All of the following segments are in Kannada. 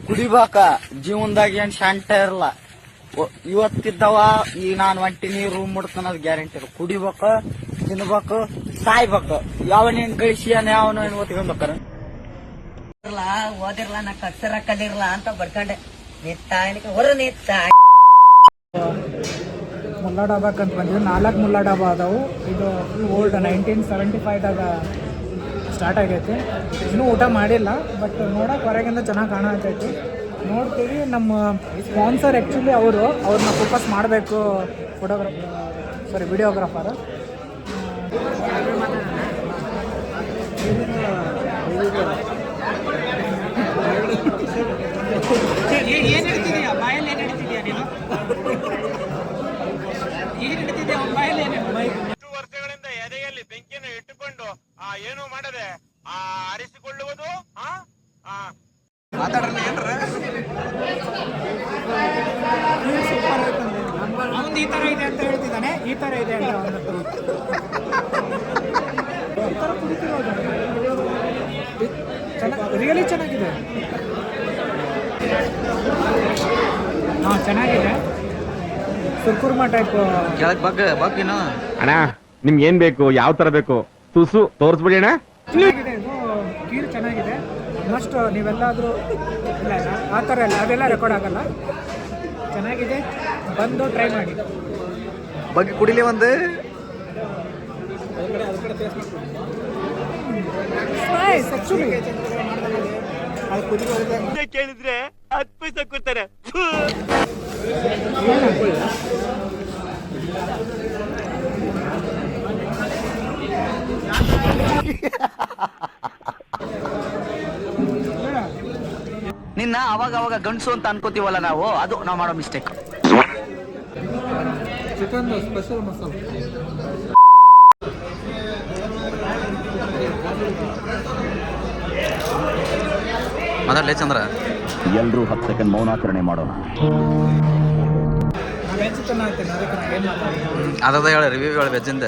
ಕುಡಿಬೇಕ ಜೀವನದಾಗ ಏನ್ ಶಾಂತ ಇರಲ್ಲ. ಇವತ್ತಿದ್ದವ ಈಗ ನಾನ್ ಹೊಂಟಿನಿ ರೂಮ್ ಮುಡ್ತಾನ ಗ್ಯಾರಂಟಿ ಇರು. ಕುಡಿಬೇಕ, ತಿನ್ಬೇಕು, ಸಾಯ್ಬೇಕು. ಯಾವನೇನ್ ಗಳಿಸಿಯಾನ ಯಾವನ ಏನ್ ಓದ್ಕೊಂಡ್ಬೇಕಾರ ಓದಿರ್ಲ ನಾ ಅಕ್ಷರ ಕಲಿರ್ಲ ಅಂತ ಬರ್ಕೊಂಡೆ. ನಿತ್ತ ಹೊರ ನಿತ್ತ ಮುಲ್ಲಾ ಡಾಬಾಕ್ ಅಂತ ಬಂದಿದ್ದು. 4 ಮುಲ್ಲಾ ಡಾಬಾ ಅದಾವು. ಇದು ಫುಲ್ ಓಲ್ಡ್ 1975ದಾಗ ಸ್ಟಾರ್ಟ್ ಆಗೈತಿ. ಇನ್ನೂ ಊಟ ಮಾಡಿಲ್ಲ, ಬಟ್ ನೋಡಕ್ಕೆ ಹೊರಗಿಂದ ಚೆನ್ನಾಗಿ ಕಾಣತೈತಿ. ನೋಡ್ತೀವಿ. ನಮ್ಮ ಸ್ಪಾನ್ಸರ್ ಆ್ಯಕ್ಚುಲಿ ಅವ್ರನ್ನ ಫೋಕಸ್ ಮಾಡಬೇಕು. ವಿಡಿಯೋಗ್ರಾಫರ್. ಏನು ಹೇಳ್ತಿದೀಯಾ ಬಾಯಲ್ಲಿ? ಏನು ಹೇಳ್ತಿದೀಯಾ ನೀನು? ಏನು ಹೇಳ್ತಿದ್ಯಾ ಬಾಯಲ್ಲಿ? ಎಷ್ಟು ವರ್ಷಗಳಿಂದ ಎದೆಯಲ್ಲಿ ಬೆಂಕಿಯನ್ನು ಇಟ್ಟುಕೊಂಡು ಏನು ಮಾಡದೆ ಅರಿಸಿಕೊಳ್ಳುವುದು ಮಾತಾಡ್ರಲ್ಲ ಏನ್ರ ಅವನು ಈ ಥರ ಇದೆ ಅಂತ ಹೇಳ್ತಿದ್ದಾನೆ. ಈ ಥರ ಇದೆ ಅಂತ ಅವನ ಈ ಥರ ಕುಡಿತಿರೋದು ರಿಯಲಿ ಚೆನ್ನಾಗಿದೆ. ಹಾಂ, ಚೆನ್ನಾಗಿದೆ. ಸುರ್ಕುರ್ಮಾ ಟೈಪ್ ಕೆಳಗ್ ಬಗ್ಗಿನ ಅಣ್ಣ ನಿಮ್ಗೆ ಏನ್ ಬೇಕು, ಯಾವ ತರ ಬೇಕು ತುಸು ತೋರಿಸ್ಬಿಡಿ ಅಣ್ಣ. ಚೆನ್ನಾಗಿದೆ. ಇದು ಕೀರು ಚೆನ್ನಾಗಿದೆ. ಮಸ್ಟ್ ನೀವೆಲ್ಲಾದರೂ ಇಲ್ಲ ಆ ಥರ ಇಲ್ಲ, ಅದೆಲ್ಲ ರೆಕಾರ್ಡ್ ಆಗಲ್ಲ. ಚೆನ್ನಾಗಿದೆ, ಬಂದು ಟ್ರೈ ಮಾಡಿ. ಬಗ್ಗೆ ಕುಡಿಲಿ ಒಂದು ಕೇಳಿದ್ರೆ 10 ಪೈಸೆ ಕೊಡ್ತಾರೆ. ನಿನ್ನ ಅವಾಗ ಗಂಡಸು ಅಂತ ಅನ್ಕೋತೀವಲ್ಲ ನಾವು, ಅದು ನಾವು ಮಾಡೋ ಮಿಸ್ಟೇಕ್. ಚಿಕನ್ ಸ್ಪೆಷಲ್ ಮಸಾಲ ಮಾತಾಡ್ಲೇ ಚಂದ್ರ. ಎಲ್ರೂ 10 ಸೆಕೆಂಡ್ ಮೌನಾಚರಣೆ ಮಾಡೋಣ. ವೆಜ್ ಚೆನ್ನಾಗ್ತೇನೆ, ಅದಕ್ಕೆ ನಾನು ಏನು ಮಾತಾಡ್ತೀನಿ. ಅದ ಹೇಳ ರಿವ್ಯೂ ಹೇಳ ವೆಜ್ಜಿಂದ.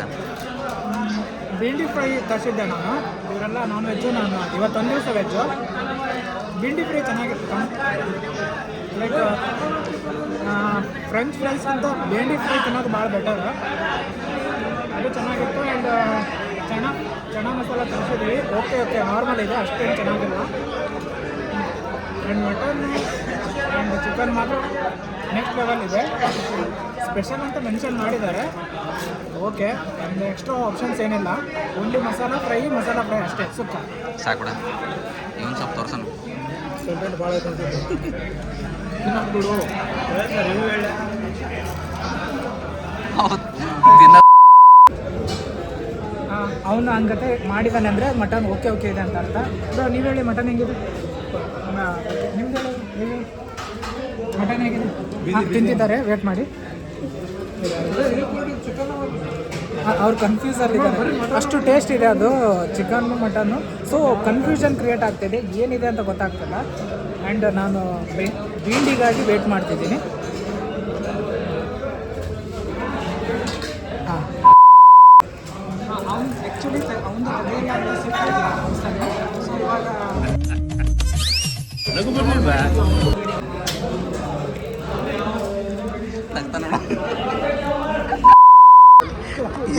ಬೆಂಡಿ ಫ್ರೈ ತರಿಸಿದ್ದೆ ನಾನು. ಇವರೆಲ್ಲ ನಾನ್ ವೆಜ್ಜು, ನಾನು ಇವತ್ತೊಂದು ದಿವಸ ವೆಜ್ಜು. ಬೆಂಡಿ ಫ್ರೈ ಚೆನ್ನಾಗಿತ್ತು. ಲೈಕ್ ಫ್ರೆಂಚ್ ಫ್ರೈಸ್ ಅಂತ ಬೆಂಡಿ ಫ್ರೈ ತಿನ್ನೋದು ಭಾಳ ಬೆಟರ್. ಅದು ಚೆನ್ನಾಗಿತ್ತು. ಆ್ಯಂಡ್ ಚನಾ ಮಸಾಲ ತರಿಸಿದ್ವಿ. ಓಕೆ ನಾರ್ಮಲ್ ಇದೆ, ಅಷ್ಟೇನು ಚೆನ್ನಾಗಿಲ್ಲ. ಆ್ಯಂಡ್ ಮಟನ್ ಆ್ಯಂಡ್ ಚಿಕನ್ ಮಾತ್ರ ನೆಕ್ಸ್ಟ್ ಲೆವೆಲ್ ಇದೆ. ಸ್ಪೆಷಲ್ ಅಂತ ಮೆನ್ಷನ್ ಮಾಡಿದ್ದಾರೆ. ಓಕೆ, ಒಂದು ಎಕ್ಸ್ಟ್ರಾ ಆಪ್ಷನ್ಸ್ ಏನಿಲ್ಲ. ಓನ್ಲಿ ಮಸಾಲ ಫ್ರೈ ಅಷ್ಟೇ, ಸುಕ್ಕ ಸಾಕ್ಬಿಡ. ಇವನು ಸ್ವಲ್ಪ ತೋರ್ಸೋಣ. ಭಾಳ ಬಿಡು. ಅವನು ಹಂಗತೆ ಮಾಡಿದ್ದಾನೆ ಅಂದರೆ ಮಟನ್ ಓಕೆ ಇದೆ ಅಂತ ಅರ್ಥ. ನೀವು ಹೇಳಿ ಮಟನ್ ಹೆಂಗಿದೆ? ನಿಮ್ದು ಹೇಳಿ ಮಟನ್ ಹೇಗಿದೆ? ತಿಂತಿದ್ದಾರೆ, ವೇಟ್ ಮಾಡಿ. ಅವ್ರು ಕನ್ಫ್ಯೂಸಲ್ಲಿದ್ದಾರೆ. ಅಷ್ಟು ಟೇಸ್ಟ್ ಇದೆ ಅದು chicken mutton. So confusion create ಆಗ್ತಿದೆ, ಏನಿದೆ ಅಂತ ಗೊತ್ತಾಗ್ತಿಲ್ಲ. ಆ್ಯಂಡ್ ನಾನು ಬೀಂಡಿಗಾಗಿ ವೇಟ್ ಮಾಡ್ತಿದ್ದೀನಿ. ಹಾಂ, ಅವ್ನು ಆ್ಯಕ್ಚುಲಿ ಅವನು ಅದೇನಾದರೂ ಸೊ ಇವಾಗ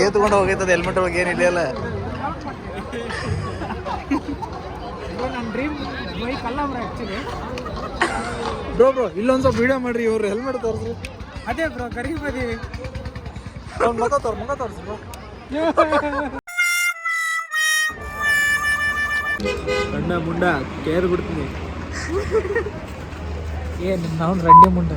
ಏತ್ಕೊಂಡು ಹೋಗೈತದ ಹೆಲ್ಮೆಟ್ ಒಳಗೆ ಏನಿದೆಯಲ್ಲ. ನನ್ನ ಡ್ರೀಮ್ ಬೈಕ್ ಅಲ್ಲ ಬ್ರೋ ಆ್ಯಕ್ಚುಲಿ. ಬ್ರೋ ಇಲ್ಲೊಂದು ಸ್ವಲ್ಪ ವಿಡಿಯೋ ಮಾಡ್ರಿ. ಇವ್ರು ಹೆಲ್ಮೆಟ್ ತೋರಿಸ್ರಿ. ಅದೇ ಬ್ರೋ ಗರೀಬದೀವಿ. ಮುಖ ತೋರಿಸಿ ಬ್ರೋ. ಮುಂಡ ಕೇರ್ ಬಿಡ್ತೀನಿ. ಏನು ನಾವು ರಂಡಿ ಮುಂಡ